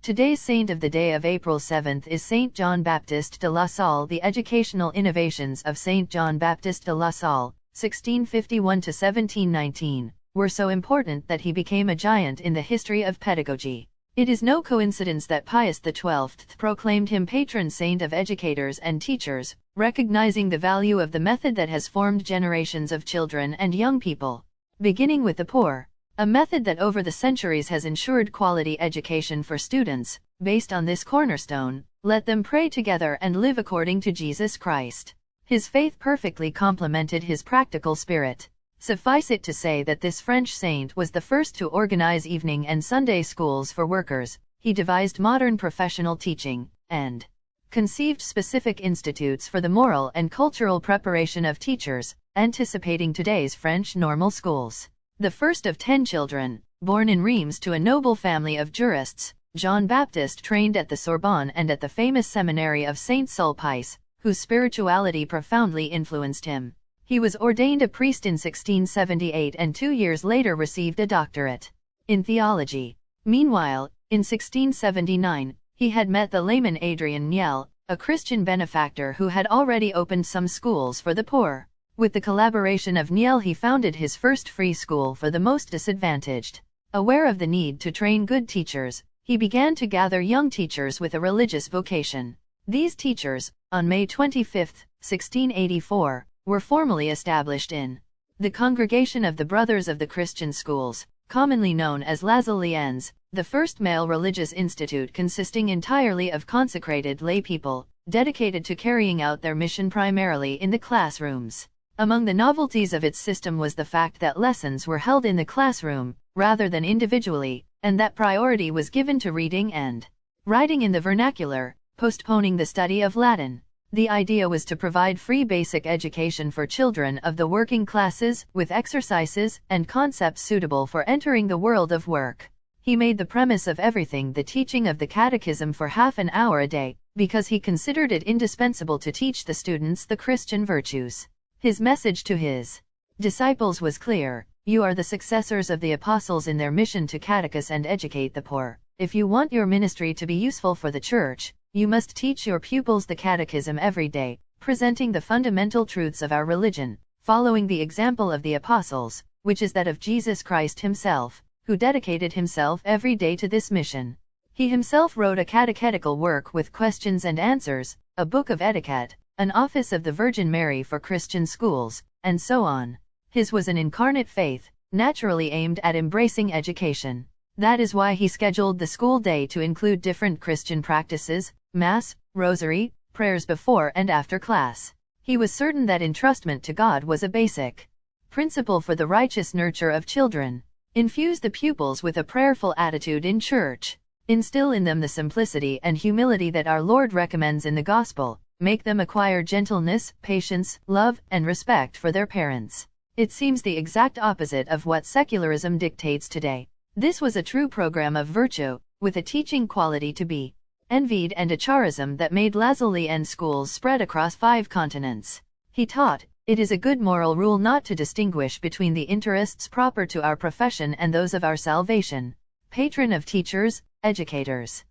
Today's saint of the day of April 7 is Saint John Baptiste de La Salle. The educational innovations of Saint John Baptiste de La Salle, 1651–1719, were so important that he became a giant in the history of pedagogy. It is no coincidence that Pius XII proclaimed him patron saint of educators and teachers, recognizing the value of the method that has formed generations of children and young people. Beginning with the poor, a method that over the centuries has ensured quality education for students. Based on this cornerstone, let them pray together and live according to Jesus Christ. His faith perfectly complemented his practical spirit. Suffice it to say that this French saint was the first to organize evening and Sunday schools for workers. He devised modern professional teaching, and conceived specific institutes for the moral and cultural preparation of teachers, anticipating today's French normal schools. The first of 10 children, born in Reims to a noble family of jurists, Jean Baptiste trained at the Sorbonne and at the famous seminary of Saint-Sulpice, whose spirituality profoundly influenced him. He was ordained a priest in 1678 and 2 years later received a doctorate in theology. Meanwhile, in 1679, he had met the layman Adrien Niel, a Christian benefactor who had already opened some schools for the poor. With the collaboration of Niel, he founded his first free school for the most disadvantaged. Aware of the need to train good teachers, he began to gather young teachers with a religious vocation. These teachers, on May 25, 1684, were formally established in the Congregation of the Brothers of the Christian Schools, commonly known as Les Alliances, the first male religious institute consisting entirely of consecrated lay people, dedicated to carrying out their mission primarily in the classrooms. Among the novelties of its system was the fact that lessons were held in the classroom, rather than individually, and that priority was given to reading and writing in the vernacular, postponing the study of Latin. The idea was to provide free basic education for children of the working classes, with exercises and concepts suitable for entering the world of work. He made the premise of everything the teaching of the catechism for half an hour a day, because he considered it indispensable to teach the students the Christian virtues. His message to his disciples was clear: you are the successors of the apostles in their mission to catechise and educate the poor. If you want your ministry to be useful for the church, you must teach your pupils the catechism every day, presenting the fundamental truths of our religion, following the example of the apostles, which is that of Jesus Christ himself, who dedicated himself every day to this mission. He himself wrote a catechetical work with questions and answers, a book of etiquette, an office of the Virgin Mary for Christian schools, and so on. His was an incarnate faith, naturally aimed at embracing education. That is why he scheduled the school day to include different Christian practices, Mass, Rosary, prayers before and after class. He was certain that entrustment to God was a basic principle for the righteous nurture of children. Infuse the pupils with a prayerful attitude in church. Instill in them the simplicity and humility that our Lord recommends in the Gospel. Make them acquire gentleness, patience, love, and respect for their parents. It seems the exact opposite of what secularism dictates today. This was a true program of virtue, with a teaching quality to be envied and a charism that made Les Alliances schools spread across 5 continents. He taught, it is a good moral rule not to distinguish between the interests proper to our profession and those of our salvation. Patron of teachers, educators.